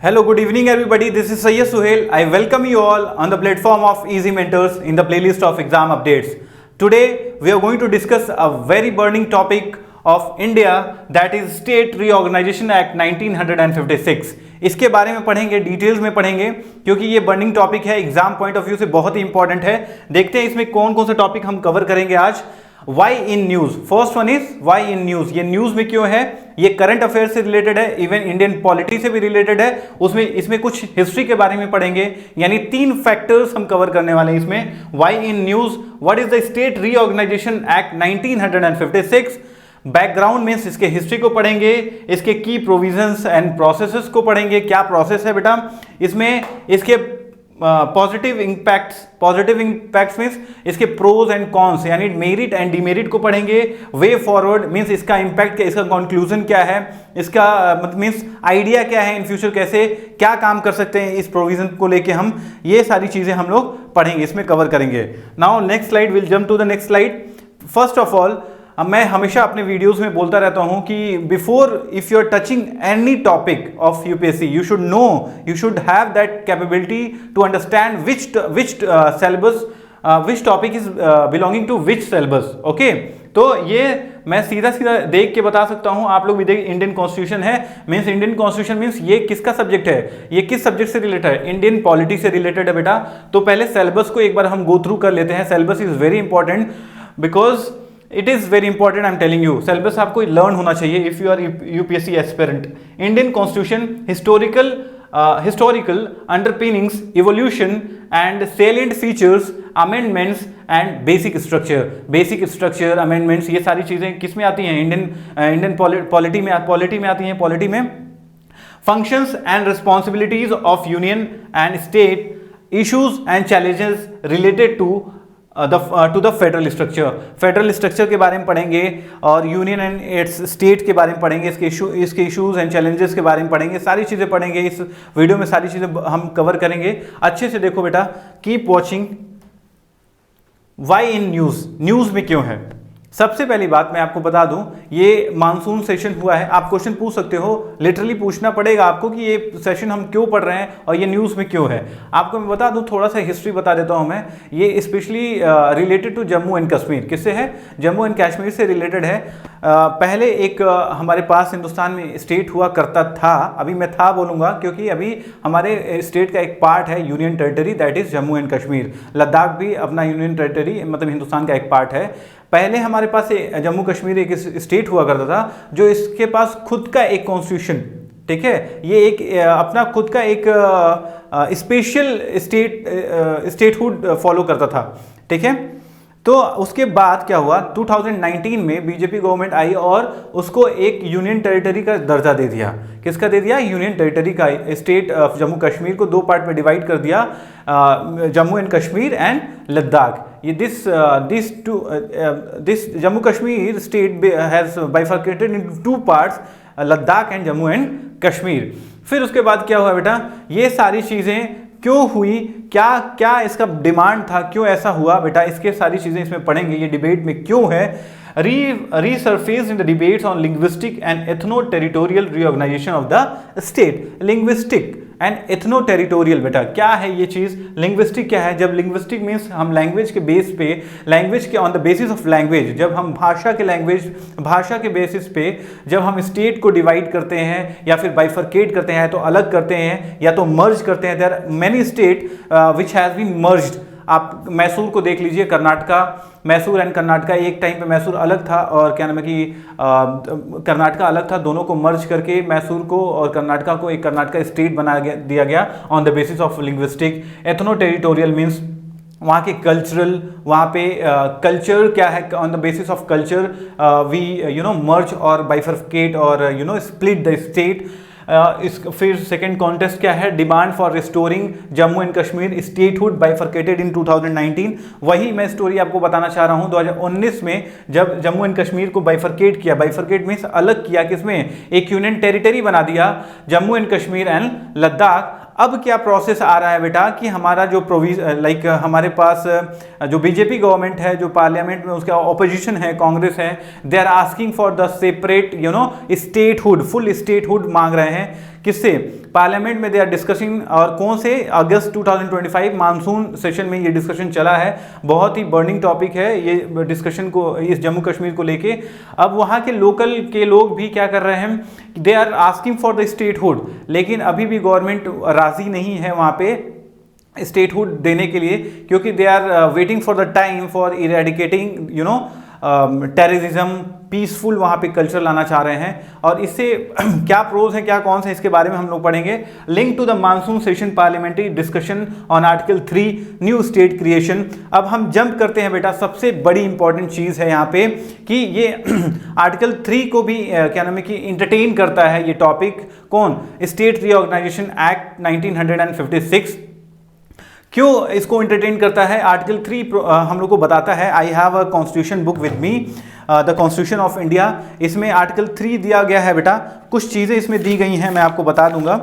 Hello, good evening, everybody. This is Sayyid Suhail. I welcome you all on the platform of Easy Mentors in the playlist of exam updates. Today, we are going to discuss a very burning topic of India, that is State Reorganization Act 1956. इसके बारे में पढ़ेंगे, details में पढ़ेंगे, क्योंकि ये burning topic है, exam point of view से बहुत ही इंपॉर्टेंट है। देखते हैं इसमें कौन कौन से टॉपिक हम कवर करेंगे आज। Why in news, first one is why in news. ये न्यूज में क्यों है? ये करंट अफेयर से रिलेटेड है, इवन इंडियन पॉलिटी से भी रिलेटेड है। उसमें इसमें कुछ हिस्ट्री के बारे में पढ़ेंगे, यानी 3 फैक्टर्स हम कवर करने वाले हैं इसमें। Why in news, what is the state reorganisation act 1956, background means इसके हिस्ट्री को पढ़ेंगे, इसके की प्रोविजंस एंड प्रोसेसेस को पढ़ेंगे। क्या प्रोसेस है बेटा इसमें, इसके पॉजिटिव इंपैक्ट्स मीन्स इसके प्रोज एंड कॉन्स, यानी मेरिट एंड डिमेरिट को पढ़ेंगे। वे फॉरवर्ड मीन्स इसका इंपैक्ट क्या, इसका कंक्लूजन क्या है, इसका मीन्स आइडिया क्या है, इन फ्यूचर कैसे क्या काम कर सकते हैं इस प्रोविजन को लेके हम, ये सारी चीजें हम लोग पढ़ेंगे, इसमें कवर करेंगे। Now next slide, will jump to the next slide. First of all, मैं हमेशा अपने वीडियोस में बोलता रहता हूं कि before if you are touching any topic of UPSC, you should know, you should have that capability to understand which syllabus, which topic is belonging to which syllabus. Okay, तो ये मैं सीधा सीधा देख के बता सकता हूं। आप लोग भी देख, इंडियन कॉन्स्टिट्यूशन है, मीन्स इंडियन कॉन्स्टिट्यूशन मीन्स ये किसका सब्जेक्ट है, ये किस सब्जेक्ट से रिलेटेड है, इंडियन पॉलिटी से रिलेटेड है बेटा। तो पहले सिलेबस को एक बार हम गो थ्रू कर लेते हैं। Syllabus is very important because it is very important, I am telling you. Syllabus आपको लर्न होना चाहिए if you are UPSC aspirant. Indian constitution, historical underpinnings, evolution and salient features, amendments and basic structure amendments, ये सारी चीजें किस में आती हैं? इंडियन पॉलिटी में आती हैं। पॉलिटी में functions and responsibilities of union and state, issues and challenges related to the federal structure के बारे में पढ़ेंगे, और यूनियन एंड इट्स स्टेट के बारे में पढ़ेंगे, इसके इश्यूज एंड चैलेंजेस के बारे में पढ़ेंगे। सारी चीज़ें पढ़ेंगे इस वीडियो में, सारी चीज़ें हम कवर करेंगे। अच्छे से देखो बेटा, keep watching. Why in news, news में क्यों है? सबसे पहली बात मैं आपको बता दूं, ये मानसून सेशन हुआ है। आप क्वेश्चन पूछ सकते हो, लिटरली पूछना पड़ेगा आपको कि ये सेशन हम क्यों पढ़ रहे हैं और ये न्यूज़ में क्यों है। आपको मैं बता दूं, थोड़ा सा हिस्ट्री बता देता हूं मैं। ये specially related to Jammu and Kashmir. किससे है? जम्मू एंड कश्मीर से रिलेटेड है। पहले एक हमारे पास हिंदुस्तान में स्टेट हुआ करता था, अभी मैं था बोलूँगा क्योंकि अभी हमारे स्टेट का एक पार्ट है union territory, that is Jammu and Kashmir. Ladakh भी अपना यूनियन टेरिटरी, मतलब हिंदुस्तान का एक पार्ट है। पहले हमारे पास जम्मू कश्मीर एक स्टेट हुआ करता था, जो इसके पास खुद का एक कॉन्स्टिट्यूशन, ठीक है, ये एक अपना खुद का एक स्पेशल स्टेटहुड फॉलो करता था, ठीक है। तो उसके बाद क्या हुआ, 2019 में बीजेपी गवर्नमेंट आई और उसको एक यूनियन टेरिटरी का दर्जा दे दिया। किसका दे दिया? यूनियन टेरिटरी का। स्टेट ऑफ जम्मू कश्मीर को 2 पार्ट में डिवाइड कर दिया, जम्मू एंड कश्मीर एंड लद्दाख। ये this Jammu Kashmir state has bifurcated into 2 parts, Ladakh and Jammu and Kashmir. फिर उसके बाद क्या हुआ बेटा, ये सारी चीज़ें क्यों हुई, क्या क्या इसका डिमांड था, क्यों ऐसा हुआ बेटा, इसके सारी चीज़ें इसमें पढ़ेंगे। ये डिबेट में क्यों है? resurfaced in the debates on linguistic and ethno-territorial reorganization of the state. Linguistic and ethno-territorial बेटा क्या है ये चीज़? linguistic क्या है? जब linguistic means हम लैंग्वेज के बेस पे, लैंग्वेज के on the basis of language, जब हम भाषा के बेसिस पे जब हम स्टेट को डिवाइड करते हैं या फिर बाइफरकेट करते हैं, तो अलग करते हैं या तो मर्ज करते हैं। There are many state which has been merged. आप मैसूर को देख लीजिए, कर्नाटका, मैसूर एंड कर्नाटका, एक टाइम पे मैसूर अलग था और क्या नाम है कि कर्नाटका अलग था। दोनों को मर्ज करके मैसूर को और कर्नाटका को एक कर्नाटका स्टेट बना दिया गया on the basis of linguistic. Ethno territorial means वहाँ के कल्चरल, वहाँ पे कल्चर क्या है, on the basis of culture we merge or bifurcate or split the state. फिर सेकेंड कॉन्टेस्ट क्या है? Demand for restoring Jammu and Kashmir statehood bifurcated in 2019। वही मैं स्टोरी आपको बताना चाह रहा हूँ। 2019 में जब जम्मू एंड कश्मीर को बाइफरकेट किया, बाइफरकेट मीन्स अलग किया, किसमें? एक यूनियन टेरिटरी बना दिया, जम्मू एंड कश्मीर एंड लद्दाख। अब क्या प्रोसेस आ रहा है बेटा कि हमारा जो हमारे पास जो बीजेपी गवर्नमेंट है, जो पार्लियामेंट में उसका ऑपोजिशन है, कांग्रेस है, they are asking for the separate statehood, full statehood मांग रहे हैं। किससे? पार्लियामेंट में दे आर डिस्कसिंग, और कौन से? अगस्त 2025 मानसून सेशन में ये डिस्कशन चला है। बहुत ही बर्निंग टॉपिक है ये डिस्कशन को, इस जम्मू कश्मीर को लेके। अब वहाँ के लोकल के लोग भी क्या कर रहे हैं, they are asking for the statehood, लेकिन अभी भी गवर्नमेंट राजी नहीं है वहाँ पे स्टेटहुड देने के लिए, क्योंकि they are waiting for the time for eradicating terrorism, peaceful वहाँ पे कल्चर लाना चाह रहे हैं। और इससे क्या प्रोज हैं, क्या कौन से, इसके बारे में हम लोग पढ़ेंगे। Link to the monsoon session parliamentary discussion on article 3 new state creation. अब हम जंप करते हैं बेटा, सबसे बड़ी इंपॉर्टेंट चीज़ है यहाँ पे कि ये आर्टिकल 3 को भी क्या नाम है कि इंटरटेन करता है ये टॉपिक। कौन? State reorganisation act 1956। क्यों इसको एंटरटेन करता है? आर्टिकल 3 हम लोग को बताता है, I have a constitution book with me, the constitution of India. इसमें आर्टिकल 3 दिया गया है बेटा, कुछ चीज़ें इसमें दी गई हैं, मैं आपको बता दूंगा,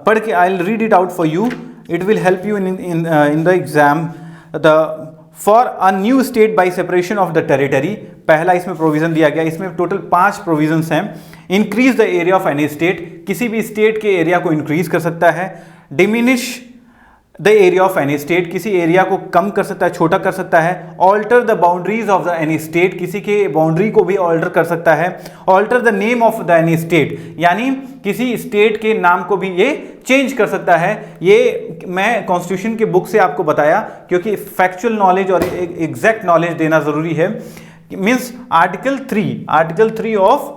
पढ़ के I will read it out for you, it will help you in the exam. The for a new state by separation of the territory, पहला इसमें प्रोविजन दिया गया। इसमें टोटल 5 प्रोविजंस हैं। Increase the area of any state, किसी भी state के area को इंक्रीज कर सकता है। Diminish the area of any state, किसी एरिया को कम कर सकता है, छोटा कर सकता है। Alter the boundaries of the any state, किसी के बाउंड्री को भी ऑल्टर कर सकता है। Alter the name of the any state, यानी किसी स्टेट के नाम को भी ये चेंज कर सकता है। ये मैं कॉन्स्टिट्यूशन के बुक से आपको बताया, क्योंकि फैक्चुअल नॉलेज और एग्जैक्ट नॉलेज देना जरूरी है। Means article 3 of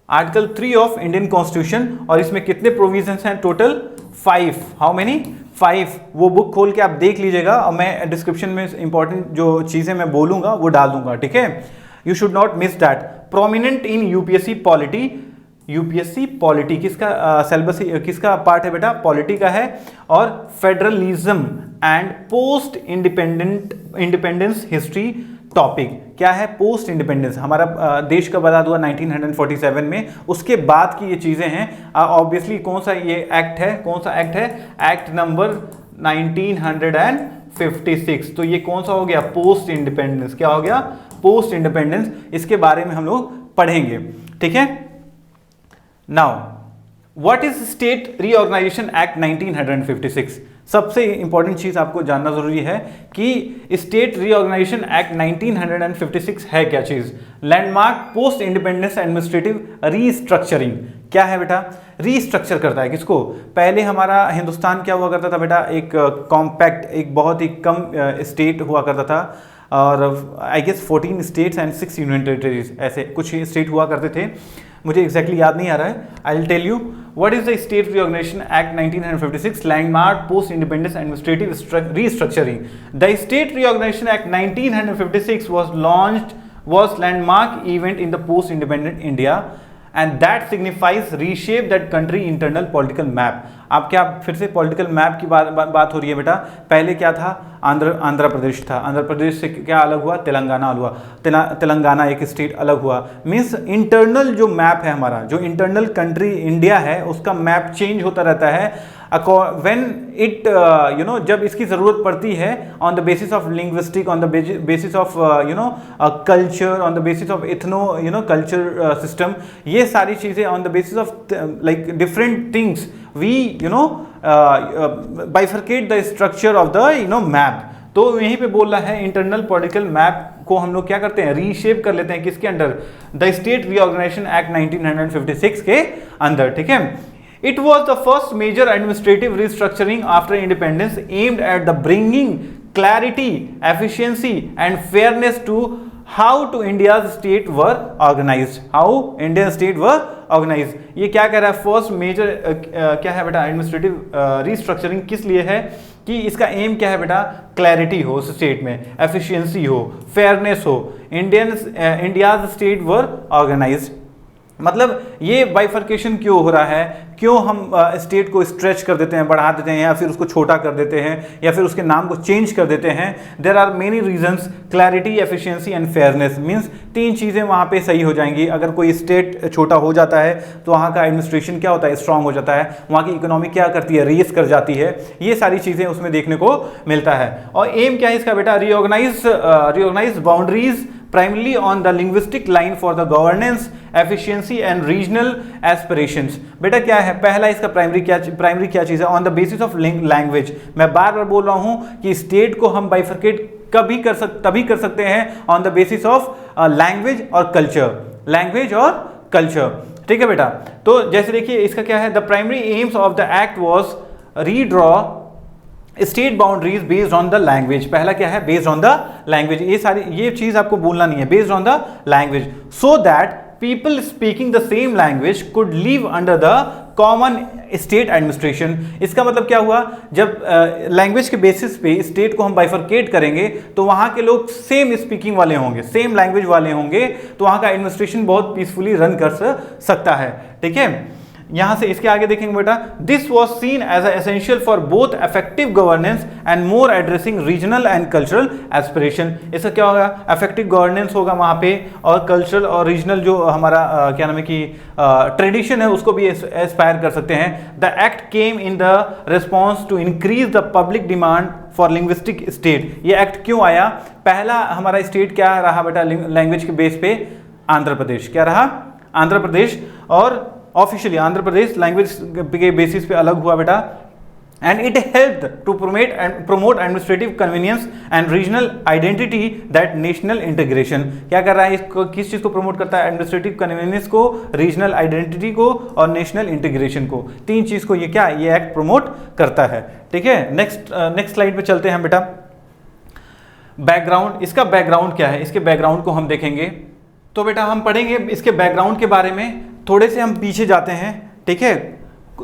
article 3 of Indian constitution, और इसमें कितने प्रोविजंस हैं? टोटल 5। How many? 5। वो बुक खोल के आप देख लीजिएगा, और मैं डिस्क्रिप्शन में इंपॉर्टेंट जो चीज़ें मैं बोलूँगा वो डाल दूंगा, ठीक है? You should not miss that. Prominent in UPSC polity किसका सिलेबस किसका पार्ट है बेटा? पॉलिटी का है। और federalism and post independence history topic क्या है? पोस्ट इंडिपेंडेंस, हमारा देश का बता दूंगा 1947 में, उसके बाद की ये चीज़ें हैं। ऑब्वियसली कौन सा ये एक्ट है? कौन सा एक्ट है? Act number 1956। तो ये कौन सा हो गया? Post independence. क्या हो गया? Post independence. इसके बारे में हम लोग पढ़ेंगे, ठीक है? Now what is state reorganisation act 1956? सबसे इंपॉर्टेंट चीज आपको जानना जरूरी है कि स्टेट रीऑर्गेनाइजेशन एक्ट 1956 है क्या चीज? Landmark post independence administrative restructuring. क्या है बेटा? रीस्ट्रक्चर करता है किसको? पहले हमारा हिंदुस्तान क्या हुआ करता था बेटा? एक कॉम्पैक्ट, एक बहुत ही कम स्टेट हुआ करता था, और I guess 14 states and 6 union territories, ऐसे कुछ स्टेट हुआ करते थे। मुझे एग्जैक्टली याद नहीं आ रहा है। I will tell you what is the state reorganisation act 1956, landmark post independence administrative restructuring. The state reorganisation act 1956 was landmark event in the post independent India, and that signifies reshape that country internal political map। अब क्या फिर से political map की बात हो रही है बेटा? पहले क्या था? आंध्र प्रदेश था। आंध्र प्रदेश से क्या अलग हुआ? तेलंगाना अलग हुआ। तेलंगाना एक स्टेट अलग हुआ। मीन्स इंटरनल जो मैप है हमारा, जो इंटरनल कंट्री इंडिया है, उसका मैप चेंज होता रहता है when it जब इसकी ज़रूरत पड़ती है, on the basis of linguistic, on the basis of culture, on the basis of culture system, ये सारी चीज़ें on the basis of like different things, we bifurcate the structure of the map। तो यहीं पे बोल रहा है इंटरनल पॉलिटिकल मैप को हम लोग क्या करते हैं? रीशेप कर लेते हैं। किसके under? The state reorganisation act 1956 के अंदर, ठीक है? It was the first major administrative restructuring after independence aimed at the bringing clarity, efficiency and fairness to how to India's state were organized. How Indian state were organized. ये क्या कह रहा है? First major क्या है बेटा? Administrative restructuring किस लिए है? कि इसका एम क्या है बेटा? क्लैरिटी हो स्टेट में, एफिशिएंसी हो, फेयरनेस हो, इंडियाज स्टेट वर ऑर्गेनाइज्ड। मतलब ये बाइफर्केशन क्यों हो रहा है? क्यों हम स्टेट को स्ट्रेच कर देते हैं, बढ़ा देते हैं, या फिर उसको छोटा कर देते हैं, या फिर उसके नाम को चेंज कर देते हैं? There are many reasons. Clarity, efficiency and fairness means 3 चीज़ें वहाँ पे सही हो जाएंगी। अगर कोई स्टेट छोटा हो जाता है तो वहाँ का एडमिनिस्ट्रेशन क्या होता है? स्ट्रांग हो जाता है। वहाँ की इकोनॉमी क्या करती है? रेस कर जाती है। ये सारी चीज़ें उसमें देखने को मिलता है। और एम क्या है इसका बेटा? Reorganise boundaries, primarily on the linguistic line for the governance, efficiency and regional aspirations। बेटा क्या है पहला इसका प्राइमरी क्या चीज़ है? On the basis of language. मैं बार बार बोल रहा हूँ कि स्टेट को हम बाइफरकेट तभी कर सकते हैं on the basis of language और कल्चर, ठीक है बेटा। तो जैसे देखिए इसका क्या है, the primary AIIMS of the act was redraw state boundaries based on the language. पहला क्या है? Based on the language. ये चीज आपको बोलना नहीं है, based on the language, so that people speaking the same language could live under the common state administration। इसका मतलब क्या हुआ, जब लैंग्वेज के बेसिस पे स्टेट को हम बाइफरकेट करेंगे तो वहां के लोग सेम स्पीकिंग वाले होंगे, सेम लैंग्वेज वाले होंगे, तो वहां का एडमिनिस्ट्रेशन बहुत पीसफुली रन कर सकता है, ठीक है। यहां से इसके आगे देखेंगे बेटा, this was seen as essential for both effective governance and more addressing regional and cultural aspiration. इसका क्या होगा? इफेक्टिव गवर्नेंस होगा वहां पे, और कल्चरल और रीजनल जो हमारा क्या नाम है कि ट्रेडिशन है उसको भी एस्पायर कर सकते हैं। The act came in the response to increase the public demand for linguistic state. ये एक्ट क्यों आया? पहला हमारा स्टेट क्या रहा बेटा लैंग्वेज के बेस पे? आंध्र प्रदेश। क्या रहा? आंध्र प्रदेश। और ऑफिशियली आंध्र प्रदेश लैंग्वेज के बेसिस पे अलग हुआ बेटा, and it helped to promote administrative convenience and regional identity that national integration. क्या कर रहा है? इसको किस चीज को प्रमोट करता है? एडमिनिस्ट्रेटिव कन्वीनियंस को, रीजनल आइडेंटिटी को और नेशनल इंटीग्रेशन को। तीन चीज को ये एक्ट प्रमोट करता है, ठीक है। नेक्स्ट स्लाइड पे चलते हैं बेटा। बैकग्राउंड, इसका बैकग्राउंड क्या है? इसके बैकग्राउंड को हम देखेंगे तो बेटा हम पढ़ेंगे इसके बैकग्राउंड के बारे में। थोड़े से हम पीछे जाते हैं, ठीक है,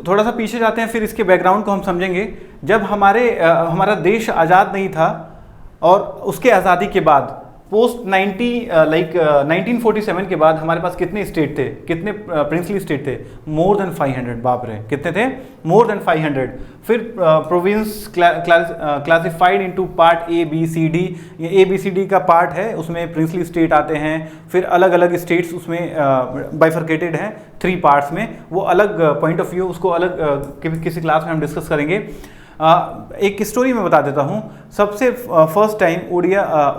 थोड़ा सा पीछे जाते हैं, फिर इसके बैकग्राउंड को हम समझेंगे। जब हमारा देश आज़ाद नहीं था और उसके आज़ादी के बाद पोस्ट 1947 के बाद हमारे पास कितने स्टेट थे, कितने प्रिंसली स्टेट थे? More than 500। बाप रे, कितने थे? More than 500। फिर province classified into part A B C D. ये ABCD का पार्ट है, उसमें प्रिंसली स्टेट आते हैं। फिर अलग अलग स्टेट्स उसमें बाइफरकेटेड हैं 3 पार्ट्स में। वो अलग पॉइंट ऑफ व्यू, उसको अलग किसी क्लास में हम डिस्कस करेंगे। एक स्टोरी में बता देता हूँ। सबसे फर्स्ट टाइम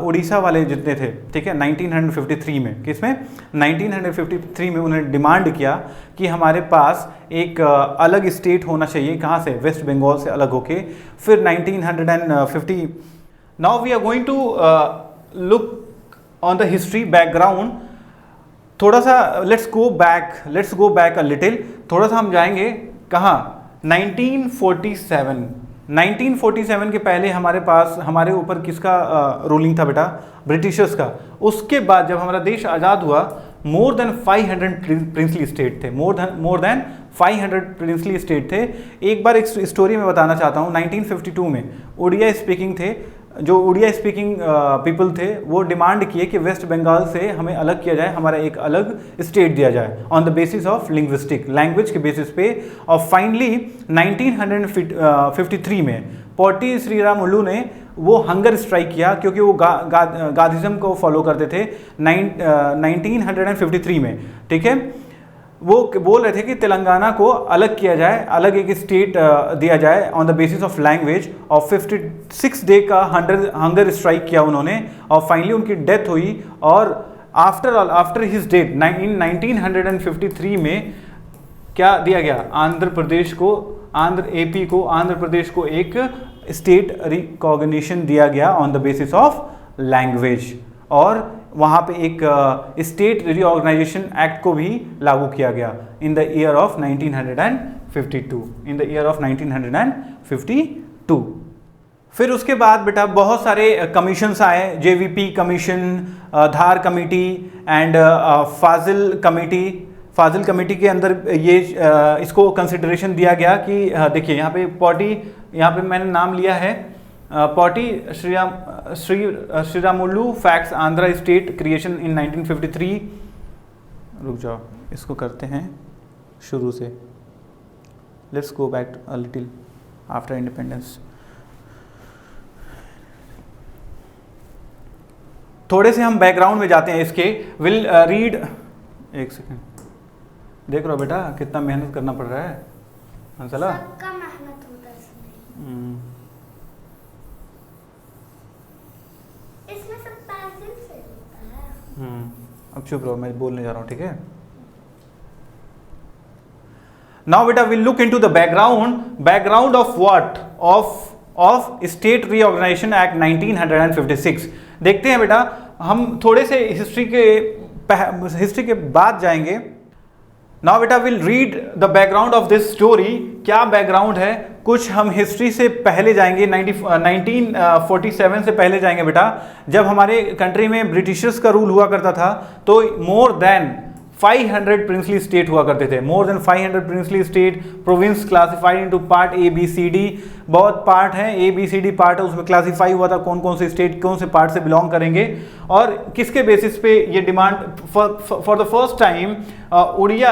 उड़ीसा वाले जितने थे, ठीक है, 1953 में, किसमें? 1953 में उन्होंने डिमांड किया कि हमारे पास एक अलग स्टेट होना चाहिए। कहाँ से? वेस्ट बंगाल से अलग होके। फिर 1950, now we are going to look on the history background. थोड़ा सा let's go back a little. थोड़ा सा हम जाएंगे कहाँ? 1947 के पहले हमारे ऊपर किसका रूलिंग था बेटा? ब्रिटिशर्स का। उसके बाद जब हमारा देश आज़ाद हुआ, मोर देन 500 प्रिंसली स्टेट थे, मोर देन 500 प्रिंसली स्टेट थे। एक बार एक स्टोरी में बताना चाहता हूँ। 1952 में उड़िया स्पीकिंग थे, जो उड़िया स्पीकिंग पीपल थे, वो डिमांड किए कि वेस्ट बंगाल से हमें अलग किया जाए, हमारा एक अलग स्टेट दिया जाए on the basis of linguistic, language के बेसिस पे। और फाइनली 1953 में पोटी श्रीरामुलु ने वो हंगर स्ट्राइक किया, क्योंकि वो गांधीज़म को फॉलो करते थे 1953 में, ठीक है। वो बोल रहे थे कि तेलंगाना को अलग किया जाए, अलग एक स्टेट दिया जाए on the basis of language. और 56 डे का हंगर स्ट्राइक किया उन्होंने, और फाइनली उनकी डेथ हुई। और आफ्टर हिज डेथ इन 1953 में क्या दिया गया? आंध्र प्रदेश को एक स्टेट रिकॉग्निशन दिया गया on the basis of language. और वहाँ पे एक स्टेट रीऑर्गेनाइजेशन एक्ट को भी लागू किया गया इन द ईयर ऑफ 1952। फिर उसके बाद बेटा बहुत सारे कमीशंस आए, JVP commission, Dhar committee and Fazl committee के अंदर ये इसको कंसिडरेशन दिया गया कि देखिए यहाँ पे मैंने नाम लिया है Potti Sriramulu facts Andhra state creation in 1953। रुक जाओ, इसको करते हैं शुरू से। Let's go back a little after independence. थोड़े से हम बैकग्राउंड में जाते हैं इसके। विल रीड, एक सेकेंड, देख रहे हो बेटा कितना मेहनत करना पड़ रहा है, चला सबका मेहनत होता है इसमें सब पेंसिल से होता है। अब चुप रहो, मैं बोलने जा रहा हूँ, ठीक है। नाउ बेटा will look into the background of what, of state reorganisation act 1956। देखते हैं बेटा, हम थोड़े से हिस्ट्री के बाद जाएंगे। नाउ बेटा will read the background of this story. क्या बैकग्राउंड है, कुछ हम हिस्ट्री से पहले जाएंगे, 1947 से पहले जाएंगे बेटा, जब हमारे कंट्री में ब्रिटिशर्स का रूल हुआ करता था, तो मोर देन 500 प्रिंसली स्टेट हुआ करते थे। More than 500 princely state, province classified into part A B C D, बहुत पार्ट हैं, A B C D part है, उसमें क्लासीफाई हुआ था कौन कौन से स्टेट कौन से पार्ट से बिलोंग करेंगे, और किसके बेसिस पे ये demand. For the first time Odia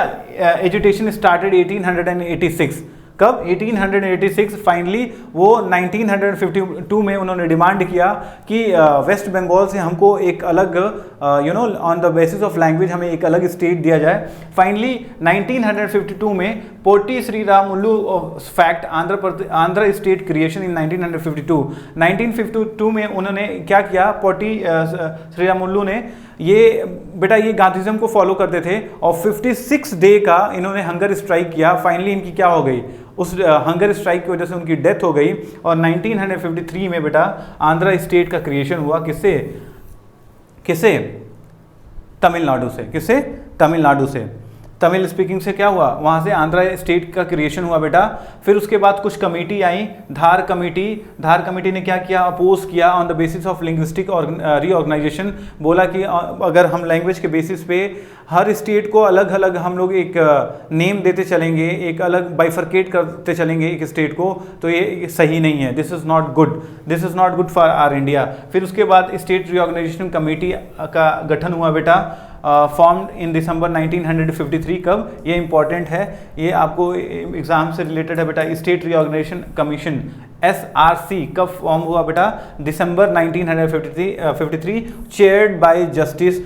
agitation started 1886। कब? 1886। फाइनली वो 1952 में उन्होंने डिमांड किया कि वेस्ट बंगाल से हमको एक अलग on the basis of language हमें एक अलग स्टेट दिया जाए। फाइनली 1952 में Potti Sriramulu fast Andhra state creation in 1952 में उन्होंने क्या किया, पोटी श्रीरामुलु ने ये बेटा ये गांधीज्म को फॉलो करते थे, और 56 डे का इन्होंने हंगर स्ट्राइक किया। फाइनली इनकी क्या हो गई, उस हंगर स्ट्राइक की वजह से उनकी डेथ हो गई, और 1953 में बेटा आंध्र स्टेट का क्रिएशन हुआ। किससे? तमिलनाडु से। किससे? तमिलनाडु से। तमिल स्पीकिंग से क्या हुआ, वहाँ से आंध्र स्टेट का क्रिएशन हुआ बेटा। फिर उसके बाद कुछ कमेटी आई, धार कमेटी ने क्या किया, अपोज किया on the basis of linguistic और रीऑर्गेनाइजेशन। बोला कि अगर हम लैंग्वेज के बेसिस पे हर स्टेट को अलग अलग हम लोग एक नेम देते चलेंगे, एक अलग बाइफरकेट करते चलेंगे एक स्टेट को, तो ये सही नहीं है। This is not good for R India. फिर उसके बाद स्टेट रीऑर्गेनाइजेशन कमेटी का गठन हुआ बेटा, फॉर्म्ड इन दिसंबर 1953। कब? ये इंपॉर्टेंट है, ये आपको एग्जाम से रिलेटेड है बेटा। स्टेट रीऑर्गेनाइजेशन कमीशन SRC कब फॉर्म हुआ बेटा? दिसंबर 1953, चेयर्ड बाय जस्टिस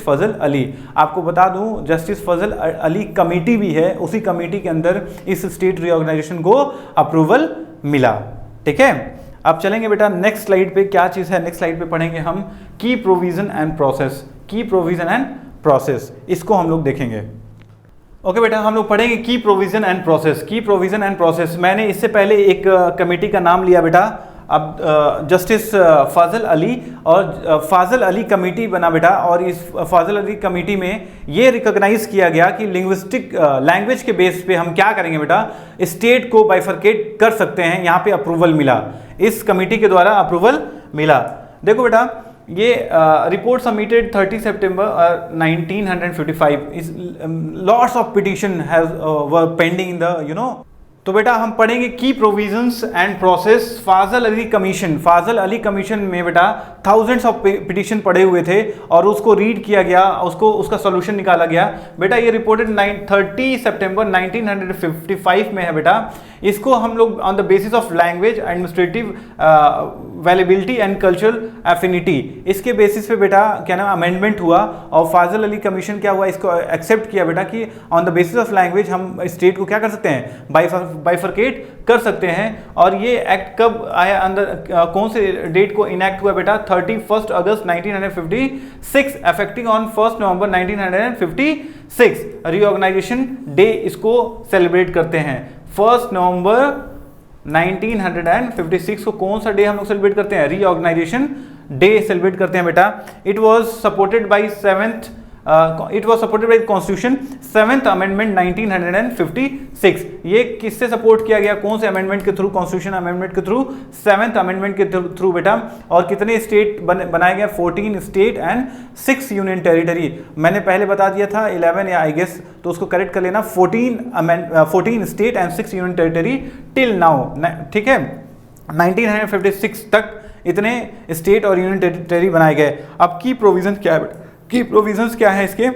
फजल अली। आपको बता दूं, जस्टिस फजल अली कमेटी भी है, उसी कमेटी के अंदर इस स्टेट रीऑर्गेनाइजेशन को अप्रूवल मिला। ठीक है, अब चलेंगे बेटा नेक्स्ट स्लाइड पे। क्या चीज़ है, नेक्स्ट स्लाइड पे पढ़ेंगे हम की प्रोविजन एंड प्रोसेस। इसको हम लोग देखेंगे। ओके बेटा, हम लोग पढ़ेंगे की प्रोविजन एंड प्रोसेस। मैंने इससे पहले एक कमेटी का नाम लिया बेटा, अब जस्टिस फाजल अली, और फाजल अली कमेटी बना बेटा, और इस फाजल अली कमेटी में ये रिकॉग्नाइज किया गया कि लिंग्विस्टिक लैंग्वेज के बेस पे हम क्या करेंगे बेटा, स्टेट को बाइफरकेट कर सकते हैं। यहाँ पे अप्रूवल मिला, इस कमेटी के द्वारा अप्रूवल मिला। देखो बेटा, ये report submitted 30 September 1955। Lots of petition has were pending in the तो बेटा हम पढ़ेंगे की provisions and process. Fazal Ali commission में बेटा थाउजेंड्स ऑफ पिटिशन पड़े हुए थे, और उसको रीड किया गया, उसका सॉल्यूशन निकाला गया बेटा। ये रिपोर्टेड 30 सितंबर 1955 में है बेटा। इसको हम लोग on the basis of language, administrative viability and cultural affinity, इसके बेसिस पे बेटा क्या नाम अमेंडमेंट हुआ, और फाजल अली कमीशन क्या हुआ, इसको एक्सेप्ट किया बेटा कि on the basis of language हम स्टेट को क्या कर सकते हैं, बाइफरकेट कर सकते हैं। और ये एक्ट कब आया, अंदर कौन से डेट को इनैक्ट हुआ बेटा, 31 अगस्त 1956, अफेक्टिंग ऑन 1 नवंबर 1956। रीऑर्गेनाइजेशन डे इसको सेलिब्रेट करते हैं। 1 नवंबर 1956 को कौन सा डे हम लोग सेलिब्रेट करते हैं, रीऑर्गेनाइजेशन डे सेलिब्रेट करते हैं बेटा। It was supported by constitution 7th amendment 1956। ये किससे सपोर्ट किया गया, कौन से अमेंडमेंट के थ्रू, कॉन्स्टिट्यूशन अमेंडमेंट के थ्रू, 7th अमेंडमेंट के थ्रू बेटा। और कितने स्टेट बनाए गए, 14 स्टेट एंड 6 यूनियन टेरिटरी। मैंने पहले बता दिया था 11 या आई गेस, तो उसको करेक्ट कर लेना, 14 state and 6 union territory till now. ठीक है, 1956 तक इतने स्टेट और यूनियन टेरिटरी बनाए गए। अब की प्रोविजन क्या है बेटा, की प्रोविजंस क्या है इसके,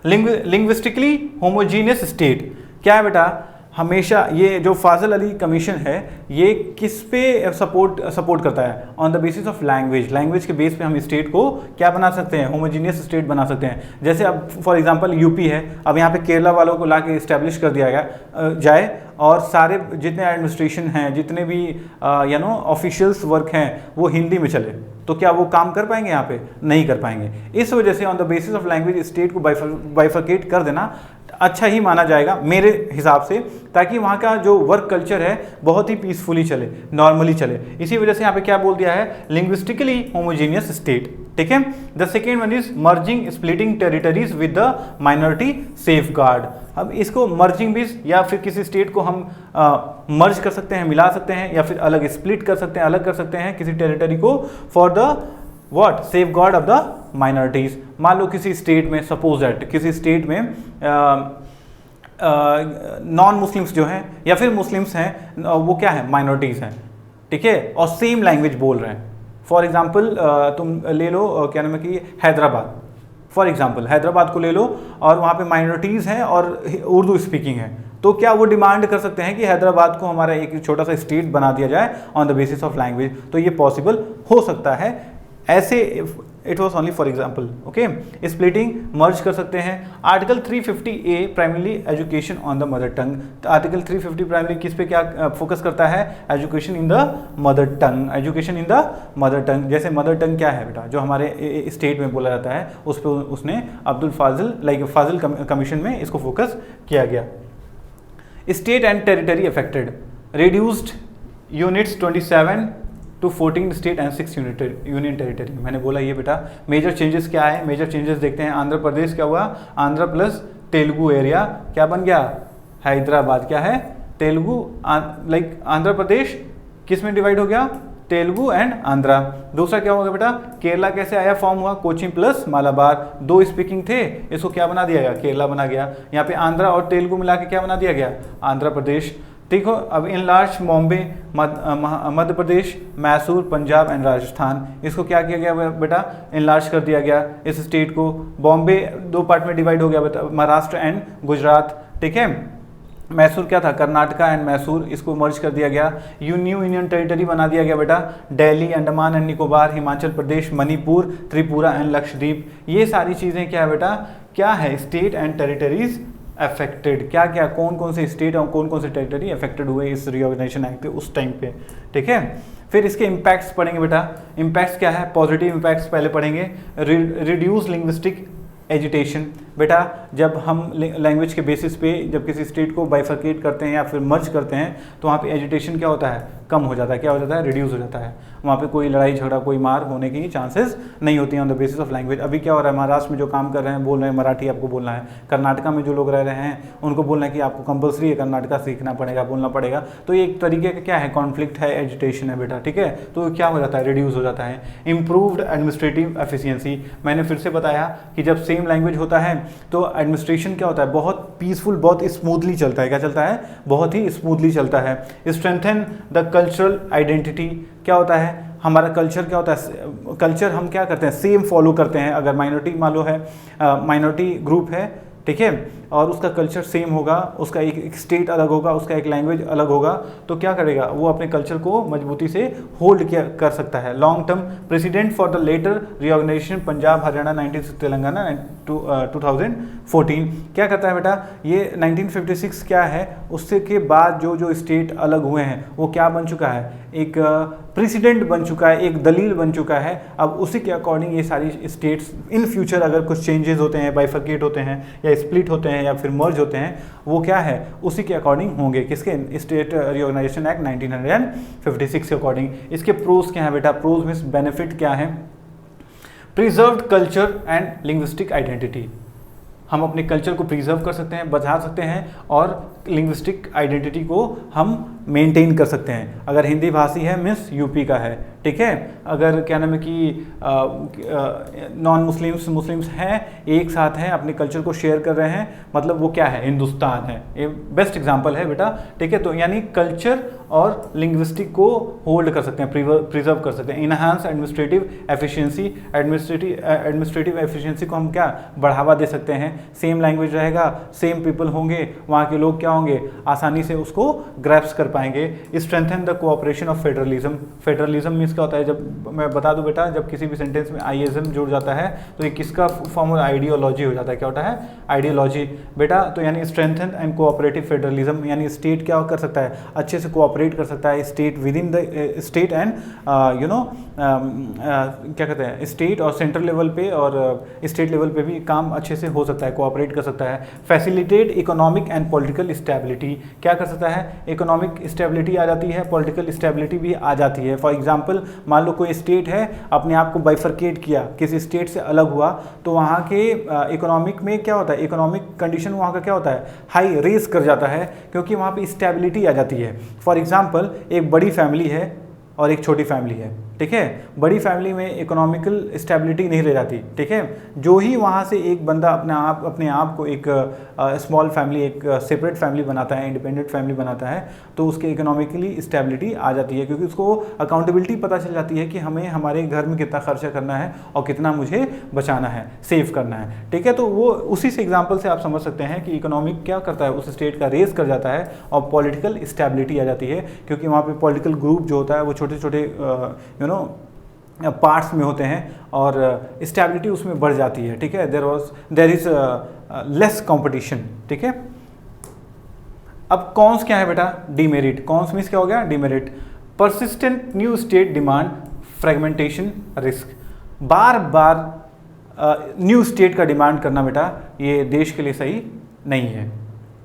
लिंग्विस्टिकली होमोजीनियस स्टेट क्या है बेटा। हमेशा ये जो फाजल अली कमीशन है ये किस पे सपोर्ट करता है, on the basis of language के बेस पे हम स्टेट को क्या बना सकते हैं, होमोजीनियस स्टेट बना सकते हैं। जैसे अब फॉर एग्जांपल यूपी है, अब यहाँ पे केरला वालों को ला के इस्टेब्लिश कर दिया जाए, और सारे जितने एडमिनिस्ट्रेशन हैं, जितने भी ऑफिशियल्स वर्क हैं, वो हिंदी में चले, तो तो क्या वो काम कर पाएंगे यहाँ पे? नहीं कर पाएंगे। इस वजह से on the basis of language state को बाइफरकेट कर देना अच्छा ही माना जाएगा मेरे हिसाब से, ताकि वहाँ का जो वर्क कल्चर है बहुत ही पीसफुली चले, नॉर्मली चले। इसी वजह से यहाँ पे क्या बोल दिया है, लिंग्विस्टिकली होमोजीनियस स्टेट, ठीक है। The second one is merging splitting territories with the minority safe guard. अब इसको मर्जिंग भी, या फिर किसी स्टेट को हम मर्ज कर सकते हैं, मिला सकते हैं, या फिर अलग स्प्लिट कर सकते हैं, अलग कर सकते हैं किसी टेरिटरी को for the what, safe guard of the minorities. मान लो किसी स्टेट में, सपोज दैट किसी स्टेट में नॉन मुस्लिम्स जो हैं या फिर मुस्लिम्स हैं, वो क्या है, माइनॉरिटीज़ हैं, ठीक है, और सेम लैंग्वेज बोल रहे हैं। फॉर एग्जांपल तुम ले लो क्या नाम है कि हैदराबाद, फॉर एग्जांपल हैदराबाद को ले लो, और वहाँ पे माइनॉरिटीज़ हैं और उर्दू स्पीकिंग है, तो क्या वो डिमांड कर सकते हैं कि हैदराबाद को हमारा एक छोटा सा स्टेट बना दिया जाए on the basis of language? तो ये पॉसिबल हो सकता है। ऐसे it was only for example, okay. Splitting, merge कर सकते हैं। Article 350A primary education on the mother tongue. Article 350 primary किस पे क्या फोकस करता है, education in the mother tongue, education in the mother tongue. जैसे मदर टंग क्या है बेटा, जो हमारे स्टेट में बोला जाता है, उस पर उसने अब्दुल फाजिल फाजिल कमीशन में इसको फोकस किया गया। State and territory affected, reduced units 27 to 14 state and 6 union territory. मैंने बोला ये बेटा मेजर चेंजेस क्या है, मेजर चेंजेस देखते हैं। आंध्र प्रदेश क्या हुआ, आंध्र प्लस तेलुगु एरिया क्या बन गया, हैदराबाद क्या है, तेलुगु, लाइक आंध्र प्रदेश किस में डिवाइड हो गया, तेलुगु एंड आंध्रा। दूसरा क्या होगा बेटा, केरला कैसे आया, फॉर्म हुआ कोचीन प्लस मालाबार, दो स्पीकिंग थे, इसको क्या बना दिया गया, केरला बना गया। यहाँ पे आंध्रा और तेलुगु मिला के क्या बना दिया गया, आंध्र प्रदेश। देखो अब in large Bombay, Madhya Pradesh, Mysore, Punjab and Rajasthan, इसको क्या किया गया बेटा, इनलार्ज कर दिया गया इस स्टेट को। बॉम्बे दो पार्ट में डिवाइड हो गया बेटा, महाराष्ट्र एंड गुजरात, ठीक है। मैसूर क्या था, कर्नाटका एंड मैसूर, इसको मर्ज कर दिया गया। न्यू यूनियन टेरिटरी बना दिया गया बेटा, दिल्ली, अंडमान एंड निकोबार, हिमाचल प्रदेश, मणिपुर, त्रिपुरा एंड लक्षद्वीप। ये सारी चीज़ें क्या है बेटा, क्या है, स्टेट एंड टेरिटरीज अफेक्टेड। क्या क्या, कौन कौन से स्टेट और कौन कौन से टेरिटरी अफेक्टेड हुए इस रिऑर्गेनाइजेशन एक्ट पे उस टाइम पे, ठीक है। फिर इसके इम्पैक्ट्स पढ़ेंगे बेटा। इम्पैक्ट्स क्या है, पॉजिटिव इम्पैक्ट्स पहले पढ़ेंगे। रिड्यूस लिंग्विस्टिक एजिटेशन, बेटा जब हम लैंग्वेज के बेसिस पे जब किसी स्टेट को बाइफरकेट करते हैं या फिर मर्ज करते हैं, तो वहाँ पे एजिटेशन क्या होता है, कम हो जाता है। क्या हो जाता है, रिड्यूस हो जाता है। वहाँ पे कोई लड़ाई झगड़ा, कोई मार होने की चांसेस नहीं होती हैं on the basis of language. अभी क्या हो रहा है, महाराष्ट्र में जो काम कर रहे हैं, बोल रहे हैं मराठी आपको बोलना है, कर्नाटका में जो लोग रह रहे हैं उनको बोलना है कि आपको कंपलसरी है कर्नाटका सीखना पड़ेगा, बोलना पड़ेगा। तो ये एक तरीके का क्या है, कॉन्फ्लिक्ट है, एजिटेशन है बेटा, ठीक है। तो क्या हो जाता है, रिड्यूस हो जाता है। इंप्रूव्ड एडमिनिस्ट्रेटिव एफिशिएंसी, मैंने फिर से बताया कि जब सेम लैंग्वेज होता है तो एडमिनिस्ट्रेशन क्या होता है, बहुत पीसफुल, बहुत स्मूथली चलता है। क्या चलता है, बहुत ही स्मूथली चलता है। स्ट्रेंथन द कल्चरल आइडेंटिटी, क्या होता है, हमारा कल्चर क्या होता है, कल्चर हम क्या करते हैं, सेम फॉलो करते हैं। अगर माइनॉरिटी मान लो है, माइनॉरिटी ग्रुप है, ठीक है, और उसका कल्चर सेम होगा, उसका एक स्टेट अलग होगा, उसका एक लैंग्वेज अलग होगा, तो क्या करेगा वो, अपने कल्चर को मजबूती से होल्ड किया कर सकता है। Long term president for the latter reorganisation Punjab Haryana 1960 Telangana 2014, क्या करता है बेटा, ये 1956 क्या है, उससे के बाद जो जो स्टेट अलग हुए हैं वो क्या बन चुका है, एक प्रेसिडेंट बन चुका है, एक दलील बन चुका है। अब उसी के अकॉर्डिंग ये सारी स्टेट्स इन फ्यूचर अगर कुछ चेंजेस होते हैं, बाइफरकेट होते हैं या स्प्लिट होते हैं या फिर मर्ज होते हैं, वो क्या है, उसी के अकॉर्डिंग होंगे। किसके, स्टेट रिऑर्गेनाइजेशन एक्ट 1956 के अकॉर्डिंग। इसके प्रोज क्या है बेटा, प्रोज मीन्स बेनिफिट क्या है, preserved culture and linguistic identity, हम अपने कल्चर को प्रिजर्व कर सकते हैं, बचा सकते हैं, और लिंग्विस्टिक आइडेंटिटी को हम मेंटेन कर सकते हैं। अगर हिंदी भाषी है मीन्स यूपी का है, ठीक है। अगर क्या नाम है कि नॉन मुस्लिम्स हैं, एक साथ हैं, अपने कल्चर को शेयर कर रहे हैं, मतलब वो क्या है, हिंदुस्तान है। ये बेस्ट एग्जांपल है बेटा, ठीक है। तो यानी कल्चर और लिंग्विस्टिक को होल्ड कर सकते हैं, प्रिजर्व कर सकते हैं। Enhance administrative efficiency, administrative efficiency को हम क्या बढ़ावा दे सकते हैं। सेम लैंग्वेज रहेगा, सेम पीपल होंगे, वहाँ के लोग क्या होंगे, आसानी से उसको ग्रैप्स कर पाएंगे। Strengthen the cooperation of federalism, federalism means means क्या होता है, जब मैं बता दूं बेटा, जब किसी भी सेंटेंस में आईएसएम जुड़ जाता है तो ये किसका फॉर्म आइडियोलॉजी हो जाता है, क्या होता है, आइडियोलॉजी बेटा। तो यानी स्ट्रेंथन एंड कोऑपरेटिव फेडरलिज्म, यानी स्टेट क्या कर सकता है, अच्छे से कोऑपरेट कर सकता है, state with in the state and you know क्या कहते हैं, स्टेट और सेंट्रल लेवल पे और स्टेट लेवल पे भी काम अच्छे से हो सकता है, कोऑपरेट कर सकता है। Facilitate economic and political stability, क्या कर सकता है, इकोनॉमिक स्टेबिलिटी आ जाती है, पॉलिटिकल स्टेबिलिटी भी आ जाती है। फॉर एग्जांपल मान लो कोई स्टेट है, अपने आप को बाइफरकेट किया, किसी स्टेट से अलग हुआ, तो वहाँ के इकोनॉमिक में क्या होता है, इकोनॉमिक कंडीशन वहाँ का क्या होता है, हाई रेस कर जाता है, क्योंकि वहाँ पे स्टेबिलिटी आ जाती है। फॉर एग्जांपल एक बड़ी फैमिली है और एक छोटी फैमिली है, ठीक है, बड़ी फैमिली में इकोनॉमिकल स्टेबिलिटी नहीं रह जाती, ठीक है। जो ही वहाँ से एक बंदा अपने आप को एक स्मॉल फैमिली, एक सेपरेट फैमिली बनाता है, इंडिपेंडेंट फैमिली बनाता है, तो उसके इकोनॉमिकली स्टेबिलिटी आ जाती है, क्योंकि उसको अकाउंटेबिलिटी पता चल जाती है कि हमें हमारे घर में कितना खर्चा करना है और कितना मुझे बचाना है, सेव करना है, ठीक है। तो वो उसी से एग्जाम्पल से आप समझ सकते हैं कि इकोनॉमिक क्या करता है, उस स्टेट का रेस कर जाता है और पॉलिटिकल स्टेबिलिटी आ जाती है, क्योंकि वहाँ पे पॉलिटिकल ग्रुप जो होता है वो छोटे छोटे पार्ट्स में होते हैं और स्टेबिलिटी उसमें बढ़ जाती है, ठीक है। देयर इज लेस कंपटीशन, ठीक है। अब कॉन्स क्या है बेटा, डीमेरिट। कॉन्स मीन्स क्या हो गया, demerit. Persistent new state demand fragmentation risk, बार बार न्यू स्टेट का डिमांड करना बेटा ये देश के लिए सही नहीं है,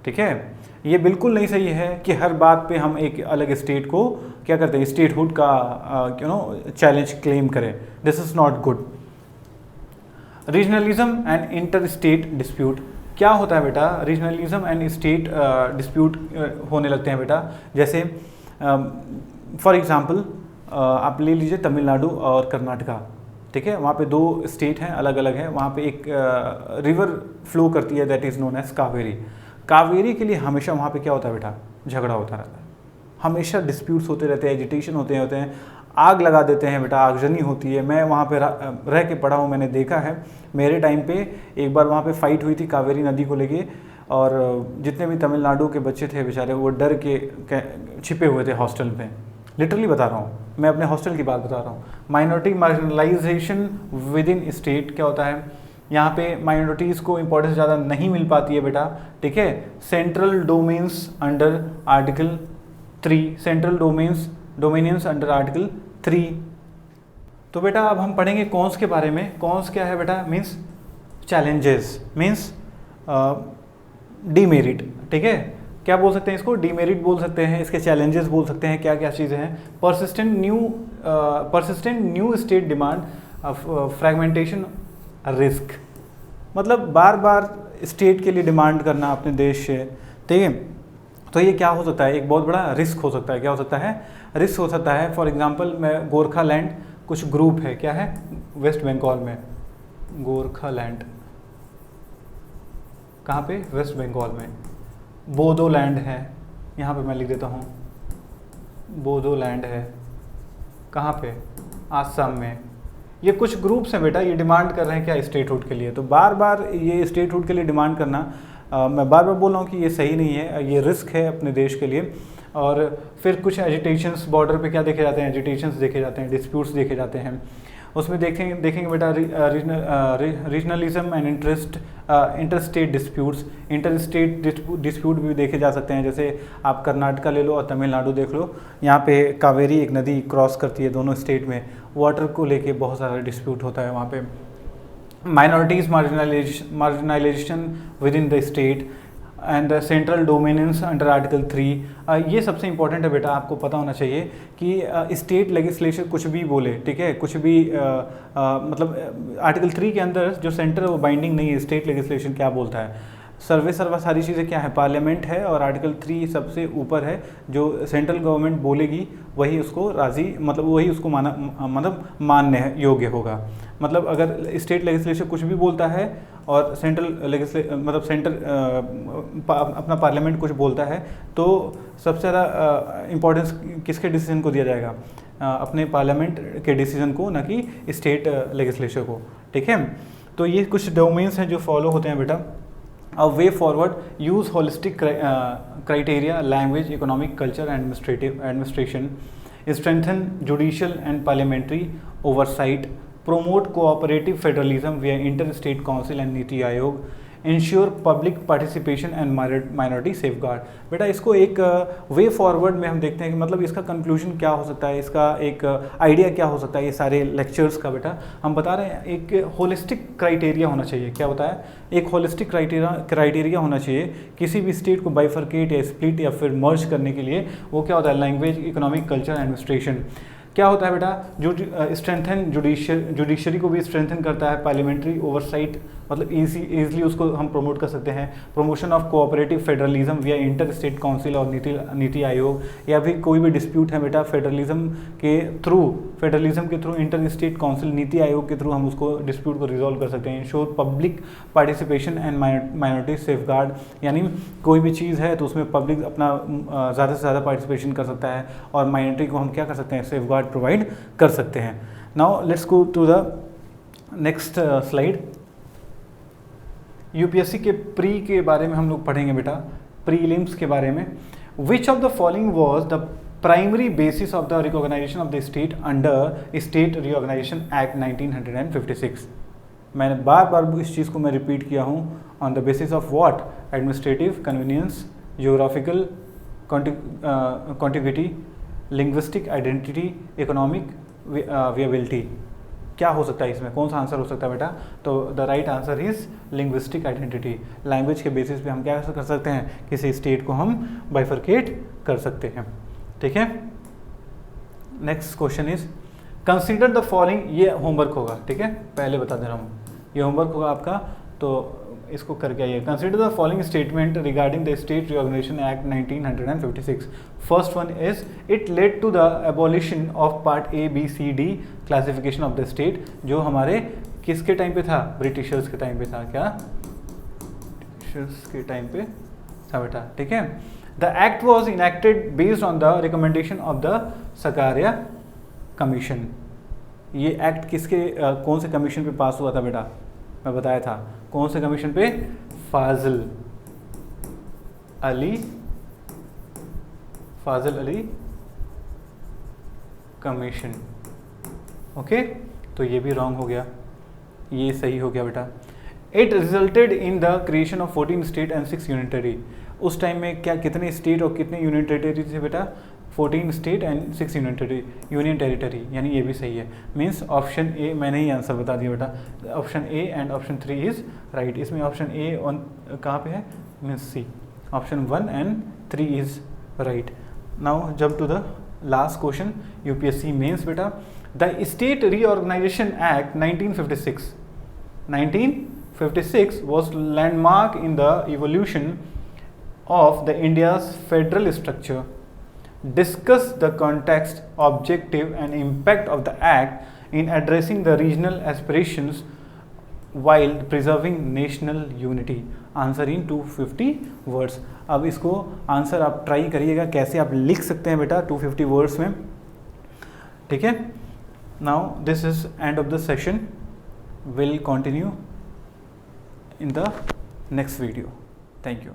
ठीक है। ये बिल्कुल नहीं सही है कि हर बात पे हम एक अलग स्टेट को क्या करते हैं, स्टेटहुड का चैलेंज क्लेम करें, this is not good. Regionalism and inter state dispute, क्या होता है बेटा, रीजनलिज्म एंड स्टेट डिस्प्यूट होने लगते हैं बेटा। जैसे फॉर एग्जांपल आप ले लीजिए तमिलनाडु और कर्नाटका, ठीक है, वहाँ पे दो स्टेट हैं, अलग अलग हैं, वहाँ पे एक रिवर फ्लो करती है, that is known as Kaveri. Kaveri के लिए हमेशा वहाँ पे क्या होता है बेटा, झगड़ा होता रहता है, हमेशा डिस्प्यूट्स होते रहते हैं, एजिटेशन होते हैं, आग लगा देते हैं बेटा, आगजनी होती है। मैं वहाँ पे रह के पढ़ा हूँ, मैंने देखा है, मेरे टाइम पे एक बार वहाँ पे फाइट हुई थी कावेरी नदी को लेके, और जितने भी तमिलनाडु के बच्चे थे बेचारे वो डर के छिपे हुए थे हॉस्टल में, लिटरली बता रहा हूँ, मैं अपने हॉस्टल की बात बता रहा हूँ। Minority marginalisation with in state, क्या होता है, यहाँ पे माइनॉरिटीज़ को इंपॉर्टेंस ज़्यादा नहीं मिल पाती है बेटा, ठीक है। Central domains under article 3, central dominions under article 3। तो बेटा अब हम पढ़ेंगे कॉन्स के बारे में। कॉन्स क्या है बेटा, मीन्स चैलेंजेस, मीन्स डीमेरिट, ठीक है। क्या बोल सकते हैं इसको, डीमेरिट बोल सकते हैं, इसके चैलेंजेस बोल सकते हैं, क्या क्या चीज़ें हैं। Persistent new state demand, fragmentation risk, मतलब बार बार स्टेट के लिए डिमांड करना अपने देश से, ठीक है। तो ये क्या हो सकता है, एक बहुत बड़ा रिस्क हो सकता है, क्या हो सकता है, रिस्क हो सकता है। फॉर एग्जांपल मैं गोरखालैंड कुछ ग्रुप है, क्या है, वेस्ट बंगाल में, गोरखालैंड कहाँ पे, वेस्ट बंगाल में। बोडोलैंड है, यहाँ पे मैं लिख देता हूँ, बोडोलैंड है कहाँ पे, आसाम में। ये कुछ ग्रुप्स हैं बेटा, ये डिमांड कर रहे हैं क्या, स्टेटहुड के लिए। तो बार बार ये स्टेटहुड के लिए डिमांड करना, मैं बार बार बोल रहा हूँ कि ये सही नहीं है, ये रिस्क है अपने देश के लिए। और फिर कुछ एजिटेशंस, बॉर्डर पे क्या देखे जाते हैं, एजिटेशंस देखे जाते हैं, डिस्प्यूट्स देखे जाते हैं। उसमें देखेंगे बेटा regionalism and interstate disputes, interstate dispute भी देखे जा सकते हैं। जैसे आप कर्नाटका ले लो और तमिलनाडु देख लो, यहाँ पे कावेरी एक नदी क्रॉस करती है दोनों स्टेट में, वाटर को लेके बहुत सारा डिस्प्यूट होता है वहाँ पे। Minorities marginalisation with in the state and central dominance under article 3। ये सबसे इंपॉर्टेंट है बेटा, आपको पता होना चाहिए कि स्टेट लेजिस्लेशन कुछ भी बोले, ठीक है, कुछ भी मतलब आर्टिकल 3 के अंदर जो सेंटर है वो बाइंडिंग नहीं है। स्टेट लेजिस्लेशन क्या बोलता है, सर्वे सारी चीज़ें क्या है, पार्लियामेंट है, और आर्टिकल 3 सबसे ऊपर है, जो सेंट्रल गवर्नमेंट बोलेगी वही उसको राज़ी, मतलब वही उसको मान्य योग्य होगा। मतलब अगर स्टेट लेजिस्लेशन कुछ भी बोलता है और सेंटर अपना पार्लियामेंट कुछ बोलता है, तो सबसे ज़्यादा इम्पोर्टेंस किसके डिसीजन को दिया जाएगा, अपने पार्लियामेंट के डिसीजन को, ना कि स्टेट लेजिस्लेचर को, ठीक है। तो ये कुछ डोमेन्स हैं जो फॉलो होते हैं बेटा। A way forward, use holistic criteria, language, economic, culture, and administration. strengthen judicial and parliamentary oversight, promote cooperative federalism via inter-state council and NITI Aayog, ensure public participation and minority safeguard. बेटा इसको एक way forward में हम देखते हैं कि मतलब इसका कंक्लूजन क्या हो सकता है, इसका एक आइडिया क्या हो सकता है। ये सारे लेक्चर्स का बेटा हम बता रहे हैं एक होलिस्टिक क्राइटेरिया होना चाहिए। क्या होता है? एक होलिस्टिक क्राइटेरिया होना चाहिए किसी भी स्टेट को बाइफरकेट या स्प्लिट या फिर मर्ज करने के लिए। वो क्या होता है? Language, economic, culture, administration. क्या होता है बेटा? जो स्ट्रेंथन जुडिशरी को भी स्ट्रेंथन करता है, पार्लियामेंट्री ओवरसाइट मतलब ईजिली उसको हम प्रमोट कर सकते हैं, प्रमोशन ऑफ कोऑपरेटिव फेडरलिज्म विया इंटर स्टेट काउंसिल और नीति आयोग, या फिर कोई भी डिस्प्यूट है बेटा फेडरलिज्म के through enter state council NITI Aayog के थ्रू हम उसको डिस्प्यूट को रिजॉल्व कर सकते हैं। Ensure public participation and minority safeguard, यानी कोई भी चीज़ है तो उसमें पब्लिक अपना ज़्यादा से ज़्यादा पार्टिसिपेशन कर सकता है और माइनॉरिटी को हम क्या कर सकते हैं? सेफगार्ड प्रोवाइड कर सकते हैं। Now let's go to the next slide. UPSC के प्री के बारे में हम लोग पढ़ेंगे बेटा, प्रीलिम्स के बारे में। Which of the following was the primary basis of the recognisation of the state under state recognisation act 1956। मैंने बार बार इस चीज़ को मैं रिपीट किया हूँ। On the basis of what? Administrative convenience, geographical contiguity, linguistic identity, economic viability. क्या हो सकता है इसमें? कौन सा आंसर हो सकता है बेटा? तो the right answer is linguistic identity. Language के बेसिस पे हम क्या कर सकते हैं? किसी स्टेट को हम बाइफरकेट कर सकते हैं। ठीक है, next question is consider the following. ये होमवर्क होगा, ठीक है, पहले बता दे रहा हूँ, ये होमवर्क होगा आपका, तो इसको करके आइए। Consider the following statement regarding the state recognition act 1956। First one is it led to the abolition of part A B C D classification of the state, जो हमारे किसके टाइम पे था? ब्रिटिशर्स के टाइम पे था। क्या? ब्रिटिशर्स के टाइम पे था बेटा, ठीक है। The act was enacted based on the recommendation of the Sakariya commission. ये एक्ट किसके कौन से कमीशन पे पास हुआ था बेटा? मैं बताया था कौन से कमीशन पे? फाजिल अली कमीशन। ओके, तो ये भी रॉन्ग हो गया, ये सही हो गया बेटा। It resulted in the creation of 14 state and 6 union territory. उस टाइम में क्या कितने स्टेट और कितने यूनियन टेरिटरी थे बेटा? 14 स्टेट एंड 6 यूनियन टेरिटरी, यानी ये भी सही है। मीन्स ऑप्शन ए, मैंने ही आंसर बता दिया बेटा। Option A and option 3 is right. इसमें ऑप्शन ए कहाँ पे है? Means C. Option 1 and 3 is right. Now jump to the last question, UPSC mains बेटा। The state reorganisation act 1956 was landmark in the evolution of the India's federal structure. Discuss the context, objective and impact of the act in addressing the regional aspirations while preserving national unity. Answer in 250 words. अब इसको answer आप try करिएगा कैसे आप लिख सकते हैं बेटा 250 वर्ड्स में, ठीक है। Now this is end of the session, will continue in the next video. Thank you.